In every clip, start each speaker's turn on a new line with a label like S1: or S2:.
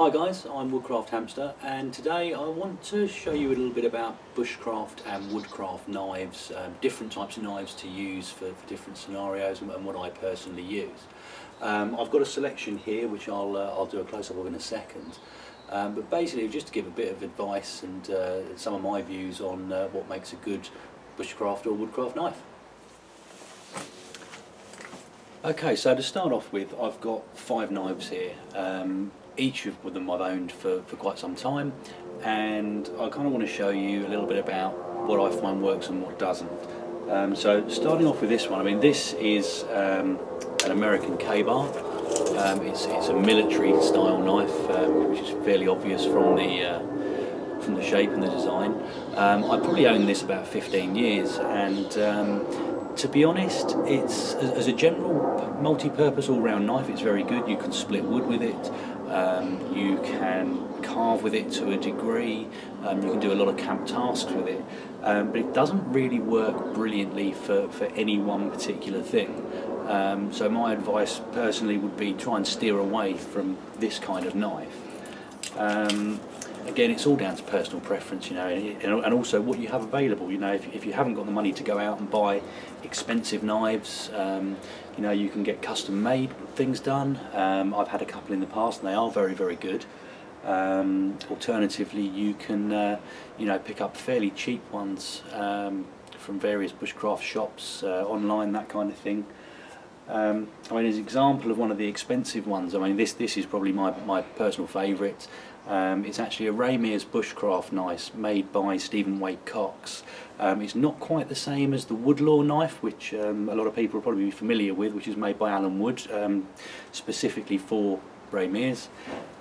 S1: Hi guys, I'm Woodcraft Hamster, and today I want to show you a little bit about bushcraft and woodcraft knives, different types of knives to use for different scenarios, and what I personally use. I've got a selection here which I'll do a close-up of in a second, but basically just to give a bit of advice and some of my views on what makes a good bushcraft or woodcraft knife. Okay, so to start off with, I've got 5 knives here. Each of them I've owned for quite some time, and I kind of want to show you a little bit about what I find works and what doesn't. So starting off with this one, I mean this is an American K-bar. It's a military style knife, which is fairly obvious from the shape and the design. I probably owned this about 15 years, and to be honest, it's as a general multi-purpose all-round knife, it's very good. You can split wood with it, you can carve with it to a degree, you can do a lot of camp tasks with it, but it doesn't really work brilliantly for any one particular thing. So my advice personally would be try and steer away from this kind of knife. Again, it's all down to personal preference, you know, and also what you have available. You know, if you haven't got the money to go out and buy expensive knives, you know, you can get custom-made things done. I've had a couple in the past, and they are very, very good. Alternatively, you can, you know, pick up fairly cheap ones from various bushcraft shops, online, that kind of thing. I mean, as an example of one of the expensive ones, I mean, this is probably my personal favourite. It's actually a Ramirez bushcraft knife made by Stephen Wake Cox. It's not quite the same as the Woodlaw knife, which a lot of people will probably be familiar with, which is made by Alan Wood, specifically for Ramirez.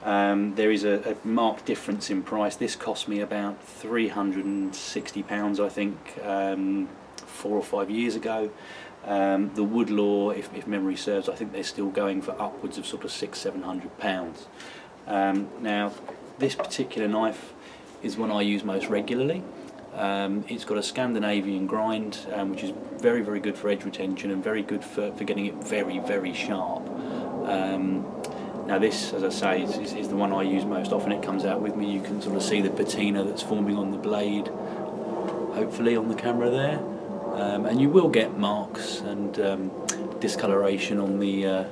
S1: There is a marked difference in price. This cost me about £360, I think, 4 or 5 years ago. The Woodlaw, if memory serves, I think they're still going for upwards of sort of £600–700. Now, this particular knife is one I use most regularly. It's got a Scandinavian grind, which is very, very good for edge retention and very good for getting it very, very sharp. Now this, as I say, is the one I use most often. It comes out with me. You can sort of see the patina that's forming on the blade, hopefully on the camera there. And you will get marks and discoloration on the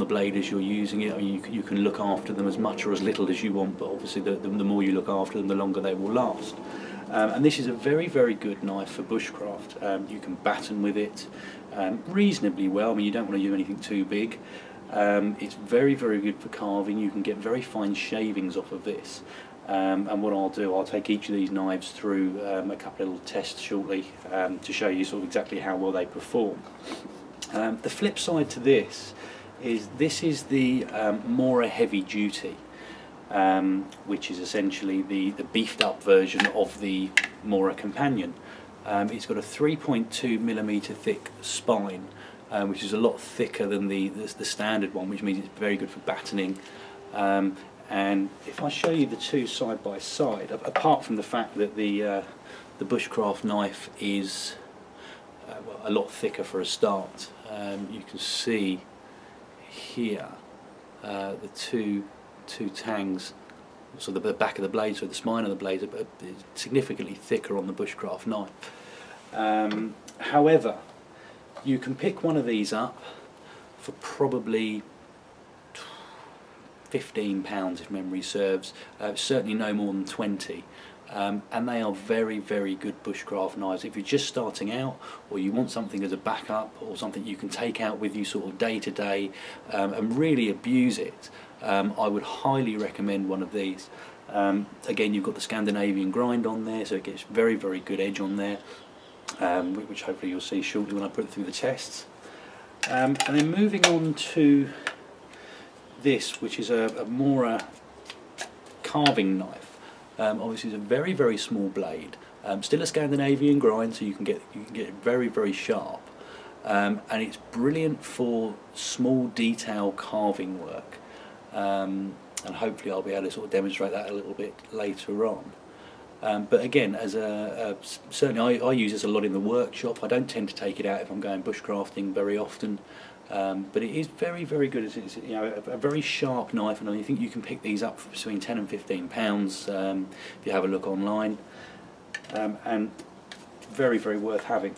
S1: blade as you're using it. I mean, you can look after them as much or as little as you want, but obviously the more you look after them, the longer they will last. And this is a very, very good knife for bushcraft. You can batten with it reasonably well. I mean, you don't want to do anything too big. It's very, very good for carving. You can get very fine shavings off of this. And what I'll do, I'll take each of these knives through a couple of little tests shortly to show you sort of exactly how well they perform. The flip side to this is the Mora Heavy Duty, which is essentially the beefed up version of the Mora Companion. It's got a 3.2mm thick spine, which is a lot thicker than the standard one, which means it's very good for battening. And if I show you the two side by side, apart from the fact that the bushcraft knife is well, a lot thicker for a start, you can see here the two tangs, so the back of the blade, so the spine of the blade is significantly thicker on the bushcraft knife. However, you can pick one of these up for probably £15 if memory serves, certainly no more than 20, and they are very, very good bushcraft knives. If you're just starting out, or you want something as a backup, or something you can take out with you sort of day to day and really abuse it, I would highly recommend one of these. Again, you've got the Scandinavian grind on there, so it gets very, very good edge on there, which hopefully you'll see shortly when I put it through the tests. And then moving on to this, which is a Mora carving knife. Obviously, it's a very, very small blade. Still a Scandinavian grind, so you can get it very, very sharp. And it's brilliant for small detail carving work. And hopefully, I'll be able to sort of demonstrate that a little bit later on. But again, as certainly I use this a lot in the workshop. I don't tend to take it out if I'm going bushcrafting very often. but it is very, very good. It's you know, a very sharp knife, and I think you can pick these up for between £10 and £15 if you have a look online, and very, very worth having.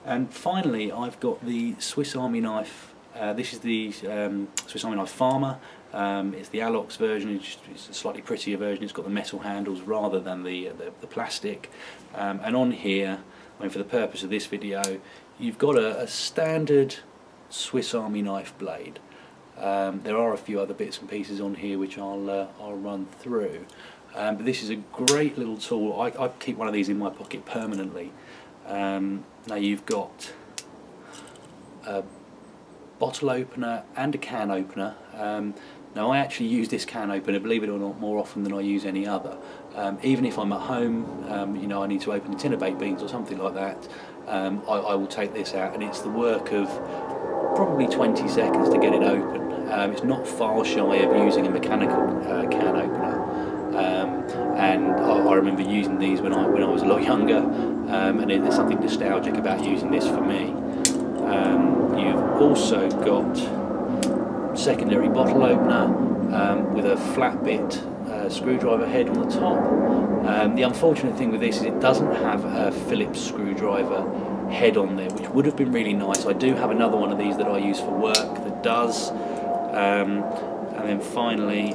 S1: And finally, I've got the Swiss Army knife. This is the Swiss Army knife Farmer. It's the Alox version. It's a slightly prettier version. It's got the metal handles rather than the plastic. And on here, I mean, for the purpose of this video, you've got a standard Swiss Army knife blade. There are a few other bits and pieces on here which I'll run through. But this is a great little tool. I keep one of these in my pocket permanently. Now you've got a bottle opener and a can opener. Now I actually use this can opener, believe it or not, more often than I use any other. Even if I'm at home, you know, I need to open a tin of baked beans or something like that, I will take this out, and it's the work of probably 20 seconds to get it open. It's not far shy of using a mechanical can opener. And I remember using these when I was a lot younger, and there's something nostalgic about using this for me. You've also got secondary bottle opener with a flat bit screwdriver head on the top. The unfortunate thing with this is it doesn't have a Phillips screwdriver head on there, which would have been really nice. I do have another one of these that I use for work that does. And then finally,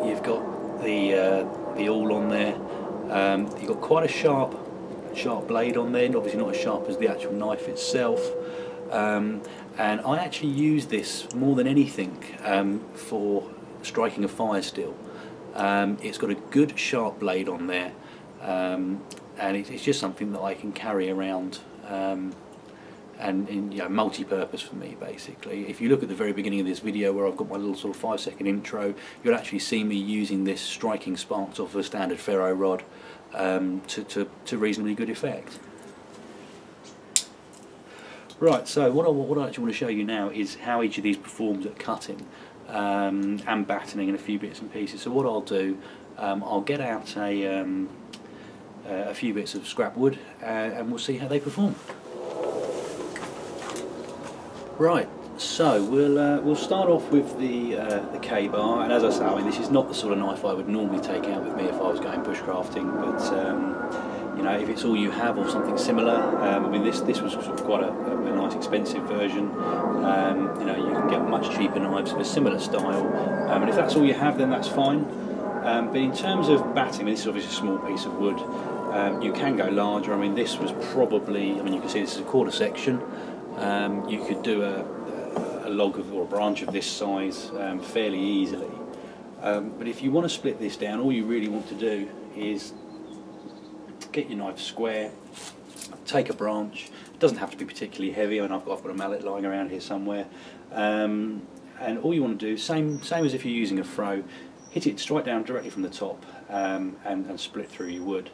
S1: you've got the awl on there. You've got quite a sharp blade on there, obviously not as sharp as the actual knife itself. And I actually use this more than anything for striking a fire still. It's got a good sharp blade on there, and it's just something that I can carry around, and you know, multi-purpose for me basically. If you look at the very beginning of this video where I've got my little sort of 5-second intro, you'll actually see me using this striking sparks off a standard ferro rod to reasonably good effect. Right, so what I actually want to show you now is how each of these performs at cutting and battening and a few bits and pieces. So what I'll do, I'll get out a few bits of scrap wood and we'll see how they perform. Right, so we'll start off with the K-bar, and as I say, I mean, this is not the sort of knife I would normally take out with me if I was going bushcrafting, but you know, if it's all you have or something similar, I mean, this was sort of quite a nice expensive version. You know, you can get much cheaper knives of a similar style, and if that's all you have, then that's fine. But in terms of batting, this is obviously a small piece of wood. You can go larger. I mean, this was probably, I mean, you can see this is a quarter section. You could do a log or a branch of this size fairly easily. But if you want to split this down, all you really want to do is get your knife square, take a branch. It doesn't have to be particularly heavy. I mean, I've got a mallet lying around here somewhere. And all you want to do, same as if you're using a froe, hit it straight down directly from the top and split through your wood.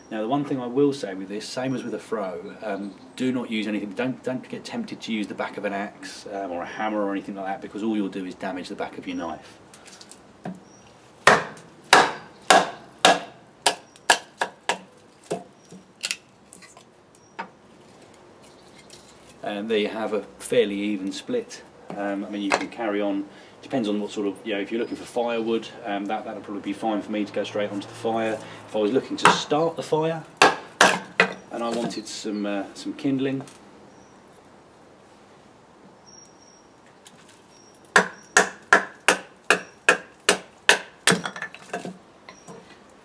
S1: Now, the one thing I will say with this, same as with a froe, do not use anything. Don't get tempted to use the back of an axe or a hammer or anything like that, because all you'll do is damage the back of your knife. And there you have a fairly even split. I mean, you can carry on. Depends on what sort of, you know, if you're looking for firewood, that'll probably be fine for me to go straight onto the fire. If I was looking to start the fire and I wanted some kindling,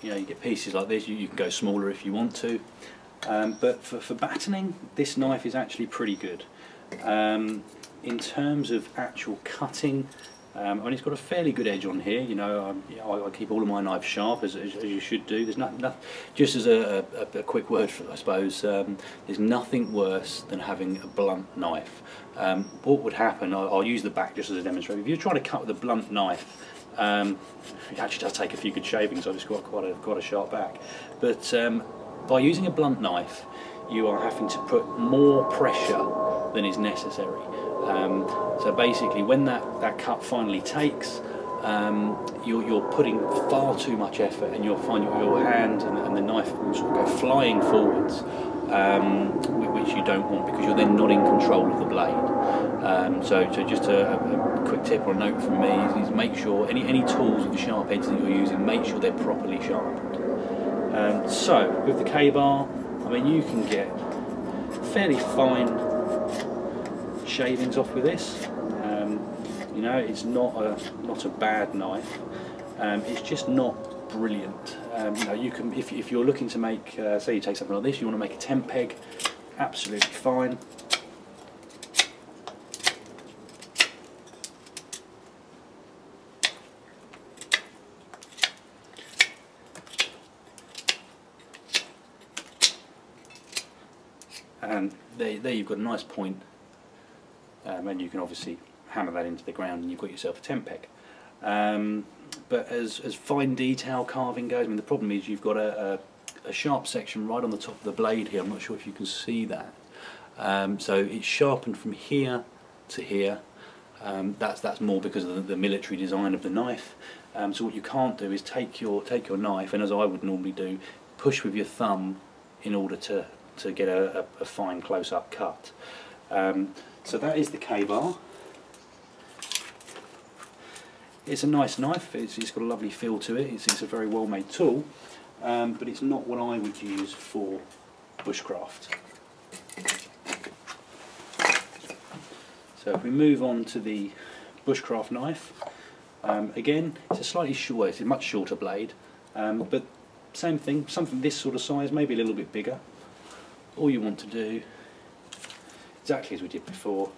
S1: you know, you get pieces like this. You can go smaller if you want to, but for battening, this knife is actually pretty good. In terms of actual cutting, I mean, it's got a fairly good edge on here. You know, I keep all of my knives sharp, as you should do. There's nothing, just as a quick word for it, I suppose, there's nothing worse than having a blunt knife. What would happen, I'll use the back just as a demonstration. If you're trying to cut with a blunt knife, it actually does take a few good shavings. I've just got quite a sharp back. But by using a blunt knife, you are having to put more pressure than is necessary. So basically, when that cut finally takes, you're putting far too much effort, and you'll find your hand and the knife will sort of go flying forwards. which you don't want, because you're then not in control of the blade. So just a quick tip or a note from me is make sure any tools with the sharp edges that you're using, make sure they're properly sharpened. So with the K-bar, I mean, you can get fairly fine shavings off with this. You know, it's not a bad knife. It's just not brilliant. You know, you can, if you're looking to make, say you take something like this, you want to make a tent peg, absolutely fine. And there you've got a nice point, and you can obviously hammer that into the ground and you've got yourself a tent peg. But as fine detail carving goes, I mean, the problem is you've got a sharp section right on the top of the blade here. I'm not sure if you can see that. So it's sharpened from here to here. That's more because of the military design of the knife. So what you can't do is take your knife, and as I would normally do, push with your thumb in order to get a fine close-up cut. So that is the K-bar. It's a nice knife, it's got a lovely feel to it, it's a very well made tool, but it's not what I would use for bushcraft. So if we move on to the bushcraft knife, again, it's a slightly short, it's a much shorter blade, but same thing, something this sort of size, maybe a little bit bigger. All you want to do, exactly as we did before,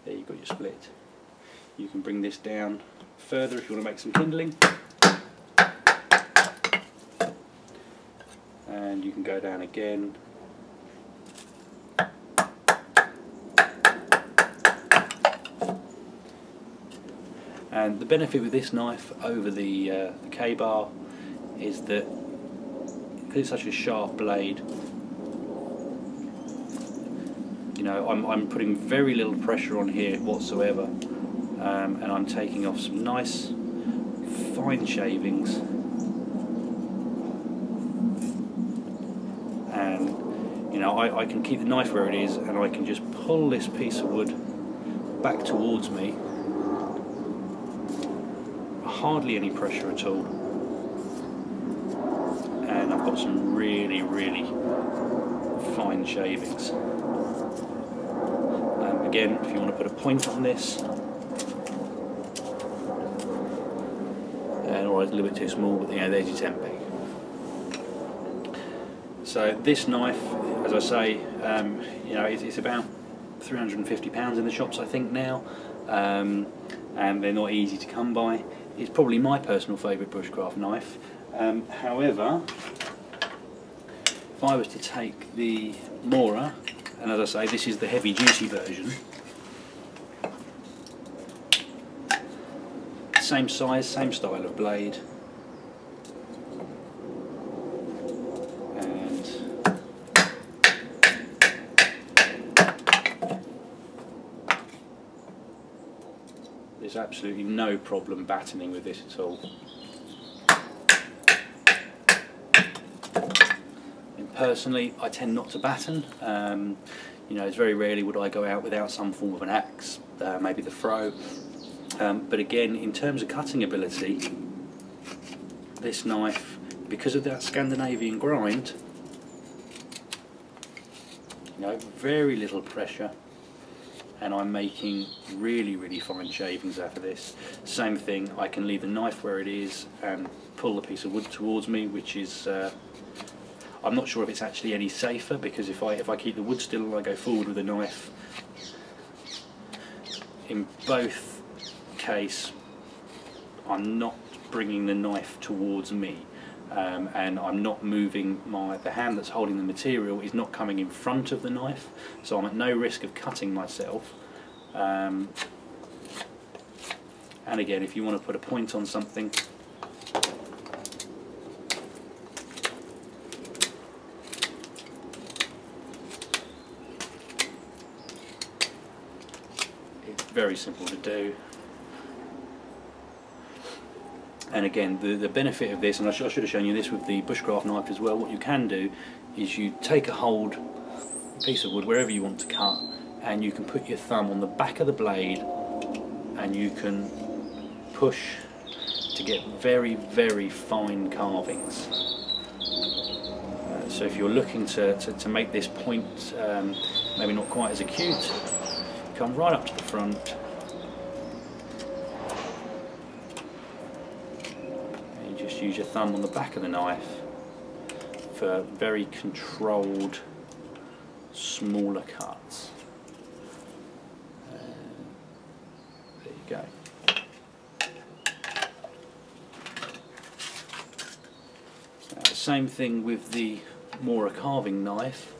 S1: there you've got your split. You can bring this down further if you want to make some kindling, and you can go down again. And the benefit with this knife over the K-bar is that because it's such a sharp blade, you know, I'm putting very little pressure on here whatsoever, and I'm taking off some nice fine shavings, and you know, I can keep the knife where it is, and I can just pull this piece of wood back towards me. Hardly any pressure at all, and I've got some really fine shavings. Again, if you want to put a point on this, or it's a little bit too small, but you know, there's your tent peg. So this knife, as I say, you know, it's about £350 in the shops, I think now, and they're not easy to come by. It's probably my personal favourite bushcraft knife. However, if I was to take the Mora, and as I say, this is the heavy duty version, same size, same style of blade, and there's absolutely no problem battening with this at all. And personally, I tend not to batten. You know, it's very rarely would I go out without some form of an axe, maybe the throw. But again, in terms of cutting ability, this knife, because of that Scandinavian grind, you know, very little pressure, and I'm making really fine shavings out of this. Same thing, I can leave the knife where it is and pull the piece of wood towards me, which is, I'm not sure if it's actually any safer, because if I keep the wood still and I go forward with the knife, in both case I'm not bringing the knife towards me, and I'm not moving the hand that's holding the material is not coming in front of the knife, so I'm at no risk of cutting myself. And again, if you want to put a point on something, it's very simple to do. And again, the benefit of this, and I should have shown you this with the bushcraft knife as well, what you can do is you take a piece of wood wherever you want to cut, and you can put your thumb on the back of the blade and you can push to get very, very fine carvings. So if you're looking to make this point maybe not quite as acute, come right up to the front and you just use your thumb on the back of the knife for very controlled smaller cuts. There you go. Same thing with the more a carving knife.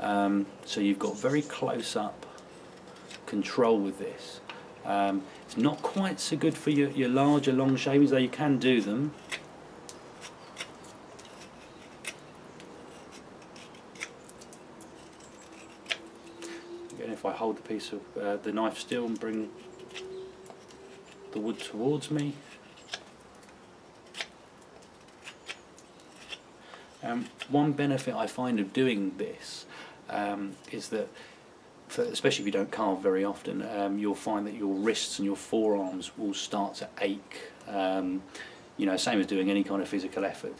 S1: So you've got very close up control with this. It's not quite so good for your larger long shavings, though you can do them. Again, if I hold the piece of the knife still and bring the wood towards me. One benefit I find of doing this is that, especially if you don't carve very often, you'll find that your wrists and your forearms will start to ache. You know, same as doing any kind of physical effort.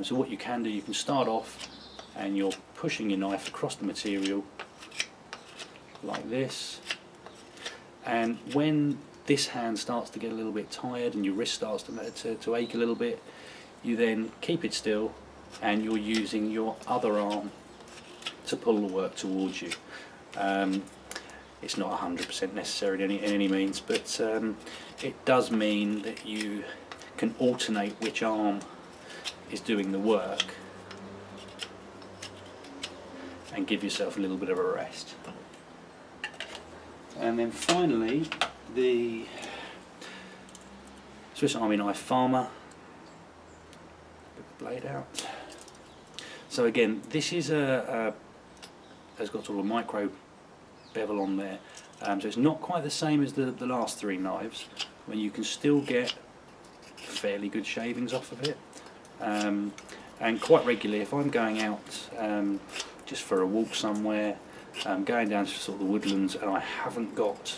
S1: So what you can do, you can start off and you're pushing your knife across the material like this, and when this hand starts to get a little bit tired and your wrist starts to ache a little bit, you then keep it still and you're using your other arm to pull the work towards you. It's not 100% necessary in any means, but it does mean that you can alternate which arm is doing the work and give yourself a little bit of a rest. And then finally, the Swiss Army knife Farmer. Put the blade out. So again, this is has got sort of a micro bevel on there, so it's not quite the same as the last three knives, when you can still get fairly good shavings off of it. And quite regularly, if I'm going out just for a walk somewhere, going down to sort of the woodlands, and I haven't got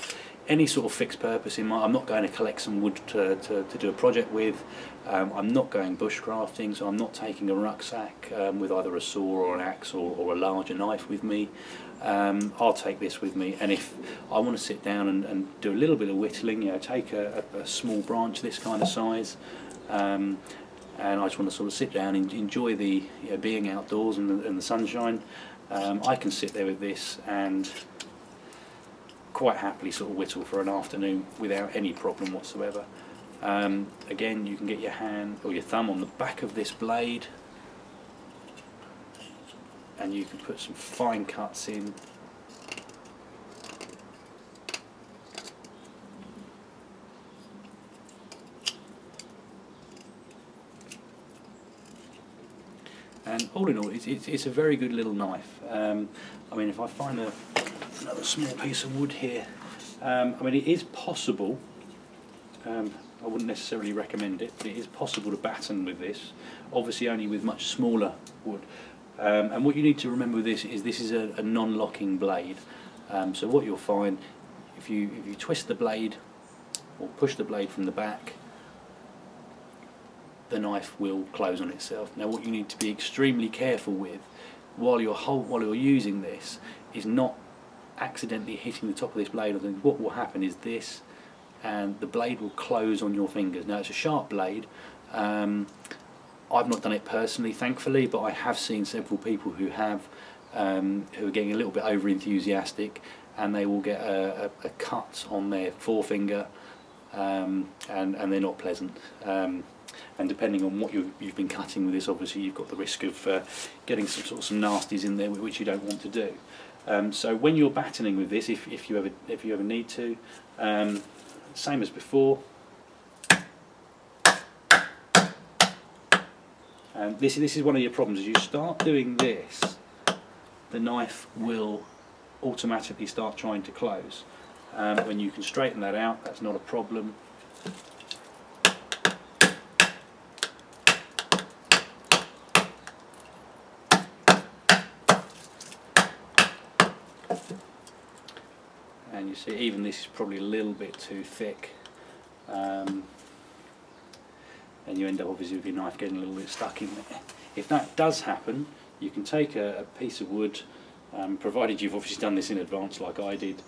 S1: any sort of fixed purpose in mind, I'm not going to collect some wood to do a project with, I'm not going bushcrafting, so I'm not taking a rucksack with either a saw or an axe or a larger knife with me. I'll take this with me, and if I want to sit down and do a little bit of whittling, you know, take a small branch this kind of size, and I just want to sort of sit down and enjoy the being outdoors and the sunshine, I can sit there with this and quite happily sort of whittle for an afternoon without any problem whatsoever. Again, you can get your hand or your thumb on the back of this blade and you can put some fine cuts in. And all in all, it's a very good little knife. I mean, if I find another small piece of wood here, I mean, it is possible, I wouldn't necessarily recommend it, but it is possible to batten with this, obviously only with much smaller wood. And what you need to remember with this is a non-locking blade. So what you'll find, if you twist the blade or push the blade from the back, the knife will close on itself. Now what you need to be extremely careful with while you're using this is not accidentally hitting the top of this blade. What will happen is this, and the blade will close on your fingers. Now it's a sharp blade. I've not done it personally, thankfully, but I have seen several people who have, who are getting a little bit over enthusiastic, and they will get a cut on their forefinger, and they're not pleasant. And depending on what you've been cutting with this, obviously you've got the risk of getting some nasties in there, which you don't want to do. So when you're battening with this, if you ever need to, same as before. And this is one of your problems. As you start doing this, the knife will automatically start trying to close. when you can straighten that out, that's not a problem. And you see, even this is probably a little bit too thick, and you end up obviously with your knife getting a little bit stuck in there. If that does happen, you can take a piece of wood, provided you've obviously done this in advance like I did,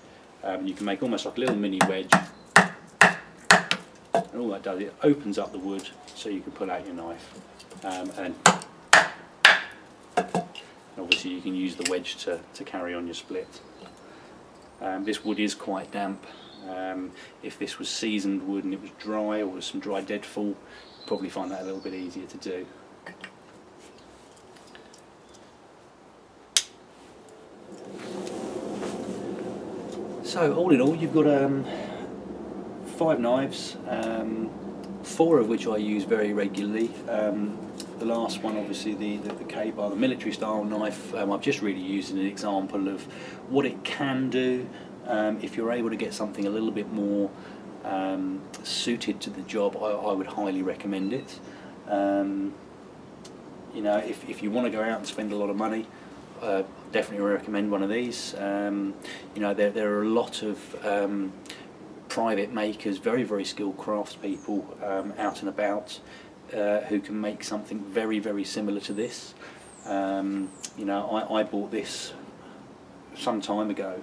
S1: you can make almost like a little mini wedge, and all that does, it opens up the wood so you can pull out your knife, and obviously you can use the wedge to carry on your split. This wood is quite damp. If this was seasoned wood and it was dry, or was some dry deadfall, you'd probably find that a little bit easier to do. So all in all, you've got 5 knives, 4 of which I use very regularly. The last one, obviously the K-bar, the military style knife, I've just really used as an example of what it can do if you're able to get something a little bit more suited to the job. I would highly recommend it. You know, if you want to go out and spend a lot of money, definitely recommend one of these. You know, there are a lot of private makers, very skilled craftspeople out and about, who can make something very similar to this. You know, I bought this some time ago,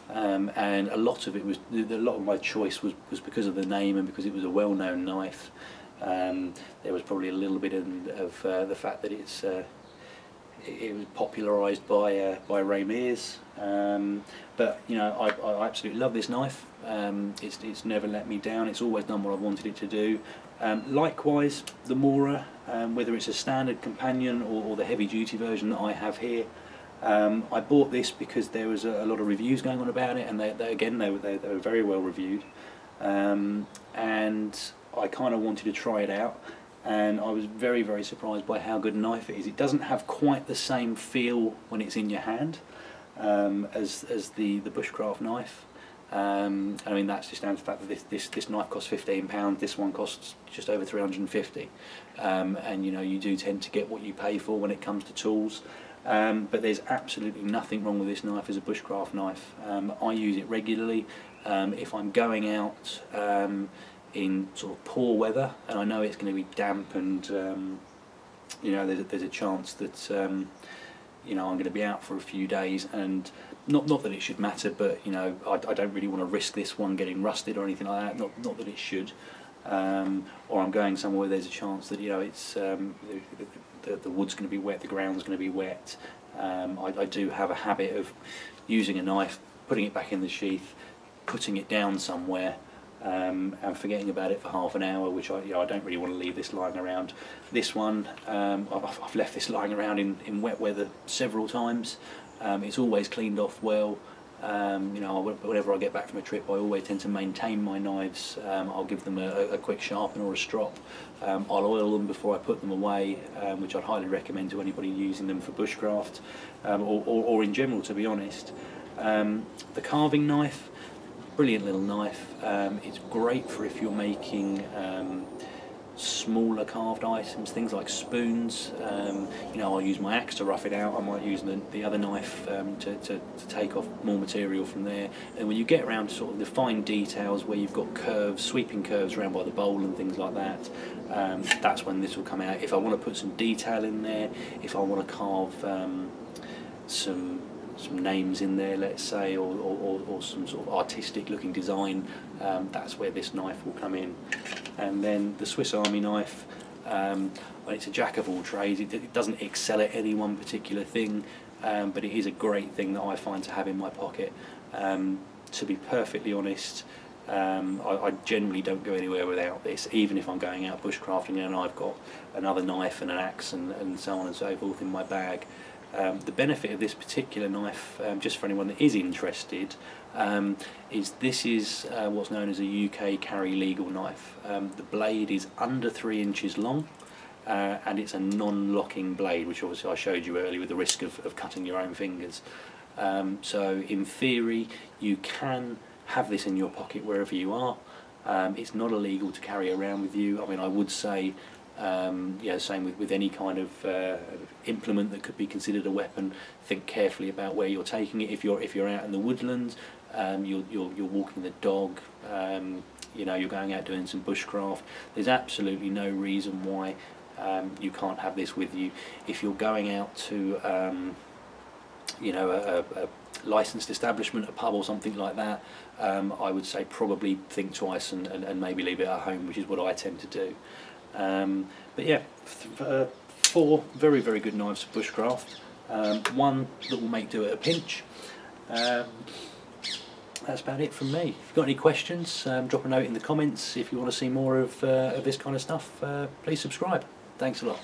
S1: and a lot of my choice was because of the name and because it was a well-known knife. There was probably a little bit of the fact that it was popularised by Ray Mears, but you know, I absolutely love this knife. It's never let me down. It's always done what I've wanted it to do. Likewise, the Mora, whether it's a standard companion or the heavy-duty version that I have here, I bought this because there was a lot of reviews going on about it, and they were very well reviewed, and I kind of wanted to try it out. And I was very surprised by how good a knife it is. It doesn't have quite the same feel when it's in your hand as the bushcraft knife. I mean, that's just down to the fact that this knife costs £15. This one costs just over 350. And you know, you do tend to get what you pay for when it comes to tools. But there's absolutely nothing wrong with this knife as a bushcraft knife. I use it regularly. If I'm going out in sort of poor weather, and I know it's going to be damp, and you know, there's a chance that you know, I'm going to be out for a few days, and not that it should matter, but you know, I don't really want to risk this one getting rusted or anything like that. Not that it should. Or I'm going somewhere where there's a chance that, you know, it's the wood's going to be wet, the ground's going to be wet. I do have a habit of using a knife, putting it back in the sheath, putting it down somewhere, and forgetting about it for half an hour, which I don't really want to leave this lying around. This one, I've left this lying around in wet weather several times. It's always cleaned off well. You know, whenever I get back from a trip, I always tend to maintain my knives. I'll give them a quick sharpen or a strop. I'll oil them before I put them away, which I'd highly recommend to anybody using them for bushcraft, or in general, to be honest. The carving knife, brilliant little knife. It's great for if you're making smaller carved items, things like spoons. You know, I'll use my axe to rough it out. I might use the other knife to take off more material from there. And when you get around to sort of the fine details where you've got curves, sweeping curves around by the bowl and things like that, that's when this will come out. If I want to put some detail in there, if I want to carve some names in there, let's say, or some sort of artistic looking design, that's where this knife will come in. And then the Swiss Army knife, well, it's a jack of all trades. It doesn't excel at any one particular thing, but it is a great thing that I find to have in my pocket. To be perfectly honest, I generally don't go anywhere without this, even if I'm going out bushcrafting and I've got another knife and an axe and so on and so forth in my bag. The benefit of this particular knife, just for anyone that is interested, is this is what's known as a UK carry legal knife. The blade is under 3 inches long, and it's a non-locking blade, which obviously I showed you earlier with the risk of cutting your own fingers. So in theory you can have this in your pocket wherever you are. It's not illegal to carry around with you. I mean, I would say, yeah, same with any kind of implement that could be considered a weapon. Think carefully about where you're taking it. If you're out in the woodlands, you're walking the dog, you know, you're going out doing some bushcraft, there's absolutely no reason why you can't have this with you. If you're going out to you know, a licensed establishment, a pub or something like that, I would say probably think twice and maybe leave it at home, which is what I tend to do. But yeah, 4 very, very good knives for bushcraft. One that will make do at a pinch. That's about it from me. If you've got any questions, drop a note in the comments. If you want to see more of this kind of stuff, please subscribe. Thanks a lot.